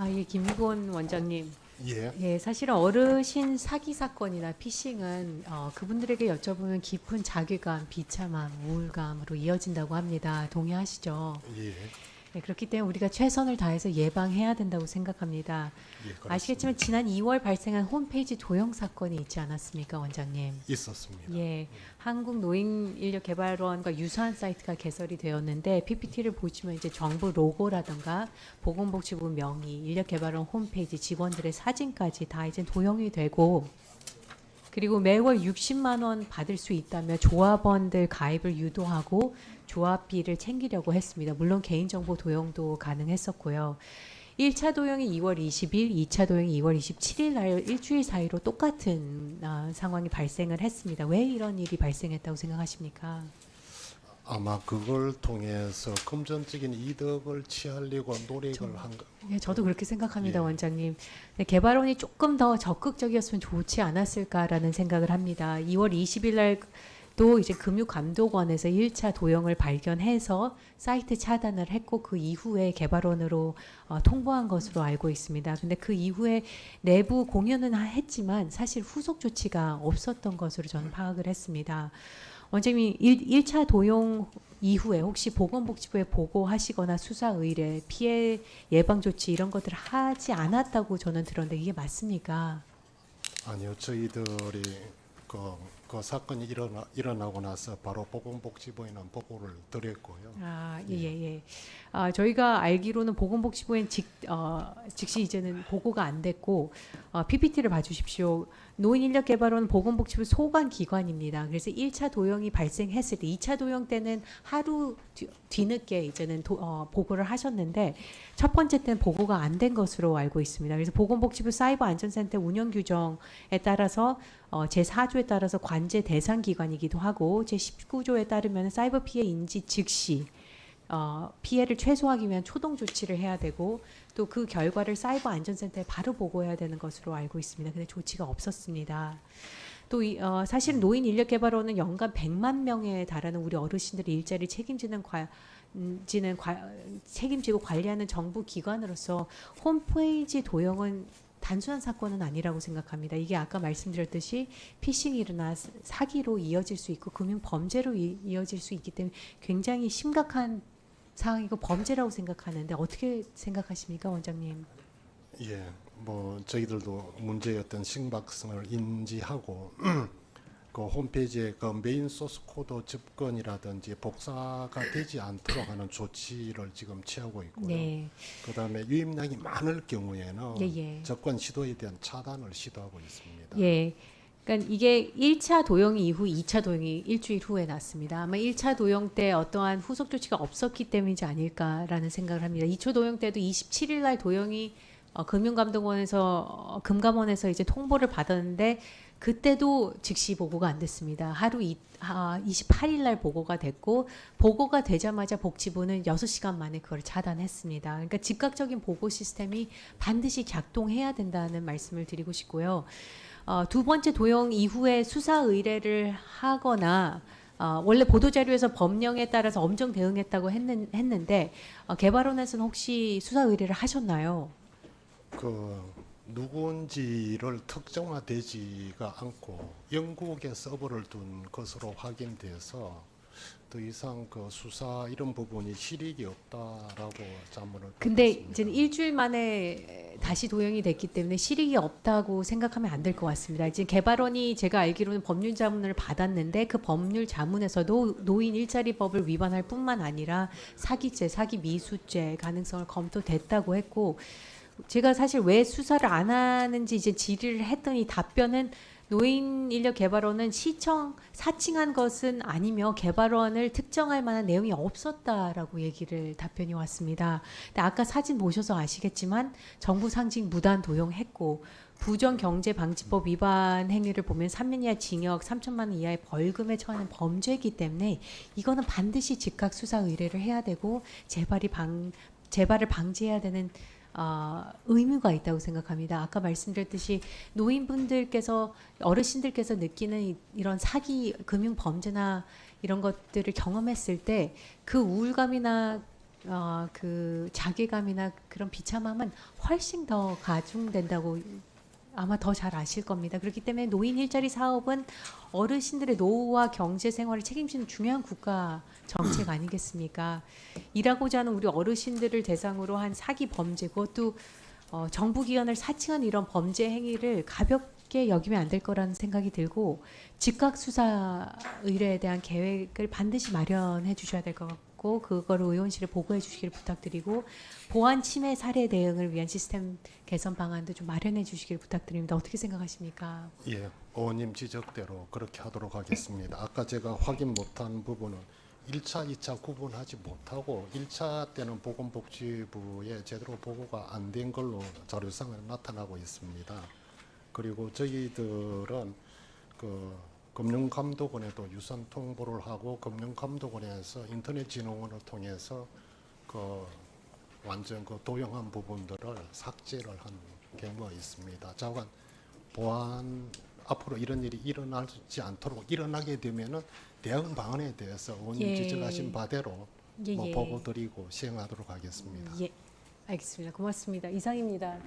예, 김희곤 원장님. 예, 예, 사실은 어르신 사기 사건이나 피싱은 그분들에게 여쭤보면 깊은 자괴감, 비참함, 우울감으로 이어진다고 합니다. 동의하시죠? 예, 네, 그렇기 때문에 우리가 최선을 다해서 예방해야 된다고 생각합니다. 예, 그렇습니다. 아시겠지만 지난 2월 발생한 홈페이지 도용 사건이 있지 않았습니까, 원장님? 있었습니다. 예, 한국노인인력개발원과 유사한 사이트가 개설이 되었는데 PPT를 보시면 이제 정부 로고라든가 보건복지부 명의, 인력개발원 홈페이지 직원들의 사진까지 다 이제 도용이 되고, 그리고 매월 60만 원 받을 수 있다며 조합원들 가입을 유도하고 조합비를 챙기려고 했습니다. 물론 개인정보 도용도 가능했었고요. 1차 도용이 2월 20일, 2차 도용이 2월 27일 날 일주일 사이로 똑같은 상황이 발생을 했습니다. 왜 이런 일이 발생했다고 생각하십니까? 아마 그걸 통해서 금전적인 이득을 취하려고 노력을 한 거. 예, 저도 그렇게 생각합니다, 예. 원장님. 네, 개발원이 조금 더 적극적이었으면 좋지 않았을까라는 생각을 합니다. 2월 20일 날도 이제 금융감독원에서 1차 도용을 발견해서 사이트 차단을 했고 그 이후에 개발원으로 통보한 것으로 알고 있습니다. 근데 그 이후에 내부 공유는 했지만 사실 후속 조치가 없었던 것으로 저는 파악을 했습니다. 원장님, 1차 도용 이후에 혹시 보건복지부에 보고하시거나 수사 의뢰, 피해 예방 조치 이런 것들을 하지 않았다고 저는 들었는데 이게 맞습니까? 아니요, 저희들이 그 사건이 일어나고 나서 바로 보건복지부에는 보고를 드렸고요. 예. 저희가 알기로는 보건복지부엔 즉시 이제는 보고가 안 됐고, PPT를 봐주십시오. 노인인력개발원은 보건복지부 소관 기관입니다. 그래서 1차 도용이 발생했을 때, 2차 도용 때는 하루 뒤늦게 이제는 보고를 하셨는데, 첫 번째 때는 보고가 안 된 것으로 알고 있습니다. 그래서 보건복지부 사이버안전센터 운영 규정에 따라서 제4조에 따라서 관제 대상 기관이기도 하고 제19조에 따르면 사이버 피해 인지 즉시 피해를 최소화하기 위한 초동 조치를 해야 되고 또 그 결과를 사이버 안전센터에 바로 보고해야 되는 것으로 알고 있습니다. 근데 조치가 없었습니다. 또 사실 노인인력개발원은 연간 100만 명에 달하는 우리 어르신들의 일자리를 책임지고 관리하는 정부 기관으로서 홈페이지 도용은 단순한 사건은 아니라고 생각합니다. 이게 아까 말씀드렸듯이 피싱이나 사기로 이어질 수 있고 금융 범죄로 이어질 수 있기 때문에 굉장히 심각한 상황이고 범죄라고 생각하는데 어떻게 생각하십니까, 원장님? 예, 뭐 저희들도 문제의 어떤 심각성을 인지하고 그 홈페이지에 그 메인 소스 코드 접근이라든지 복사가 되지 않도록 하는 조치를 지금 취하고 있고요. 네. 그다음에 유입량이 많을 경우에는 예. 접근 시도에 대한 차단을 시도하고 있습니다. 예. 그러니까 이게 1차 도용 이후 2차 도용이 일주일 후에 났습니다. 아마 1차 도용 때 어떠한 후속 조치가 없었기 때문이지 아닐까라는 생각을 합니다. 2차 도용 때도 27일 날 도용이 금융감독원에서 금감원에서 이제 통보를 받았는데 그때도 즉시 보고가 안 됐습니다. 28일 날 보고가 됐고 보고가 되자마자 복지부는 6시간 만에 그걸 차단했습니다. 그러니까 즉각적인 보고 시스템이 반드시 작동해야 된다는 말씀을 드리고 싶고요. 두 번째 도용 이후에 수사 의뢰를 하거나 원래 보도자료에서 법령에 따라서 엄정 대응했다고 했는데 개발원에서는 혹시 수사 의뢰를 하셨나요? 그 누군지를 특정화되지가 않고 영국에 서버를 둔 것으로 확인돼서 더 이상 그 수사 이런 부분이 실익이 없다라고 자문을 근데 받았습니다. 이제는 일주일 만에 다시 도용이 됐기 때문에 실익이 없다고 생각하면 안 될 것 같습니다. 지금 개발원이 제가 알기로는 법률 자문을 받았는데 그 법률 자문에서도 노인 일자리법을 위반할 뿐만 아니라 사기죄, 사기 미수죄 가능성을 검토됐다고 했고 제가 사실 왜 수사를 안 하는지 이제 질의를 했더니 답변은 노인인력개발원은 사칭한 것은 아니며 개발원을 특정할 만한 내용이 없었다라고 답변이 왔습니다. 근데 아까 사진 보셔서 아시겠지만 정부 상징 무단 도용했고 부정경제방지법 위반 행위를 보면 3년 이하 징역 3천만 원 이하의 벌금에 처하는 범죄이기 때문에 이거는 반드시 즉각 수사 의뢰를 해야 되고 재발을 방지해야 되는 의무가 있다고 생각합니다. 아까 말씀드렸듯이 노인분들께서 어르신들께서 느끼는 이런 사기 금융 범죄나 이런 것들을 경험했을 때 그 우울감이나 그 자괴감이나 그런 비참함은 훨씬 더 가중된다고 아마 더 잘 아실 겁니다. 그렇기 때문에 노인 일자리 사업은 어르신들의 노후와 경제 생활을 책임지는 중요한 국가 정책 아니겠습니까? 일하고자 하는 우리 어르신들을 대상으로 한 사기 범죄, 그것도 정부 기관을 사칭한 이런 범죄 행위를 가볍게 여기면 안 될 거라는 생각이 들고 즉각 수사 의뢰에 대한 계획을 반드시 마련해 주셔야 될 것 같고 그거를 의원실에 보고해 주시기를 부탁드리고 보안 침해 사례 대응을 위한 시스템 개선 방안도 좀 마련해 주시기를 부탁드립니다. 어떻게 생각하십니까? 예, 의원님 지적대로 그렇게 하도록 하겠습니다. 아까 제가 확인 못한 부분은 1차, 2차 구분하지 못하고 1차 때는 보건복지부에 제대로 보고가 안 된 걸로 자료상에 나타나고 있습니다. 그리고 저희들은 그 금융감독원에도 유선 통보를 하고 금융감독원에서 인터넷진흥원을 통해서 그 완전 그 도용한 부분들을 삭제를 한 경우가 있습니다. 자관 보안 앞으로 이런 일이 일어나지 않도록 일어나게 되면은 대응 방안에 대해서 의원님 예. 지적하신 바대로 예, 뭐 예. 보고 드리고 시행하도록 하겠습니다. 예, 알겠습니다. 고맙습니다. 이상입니다.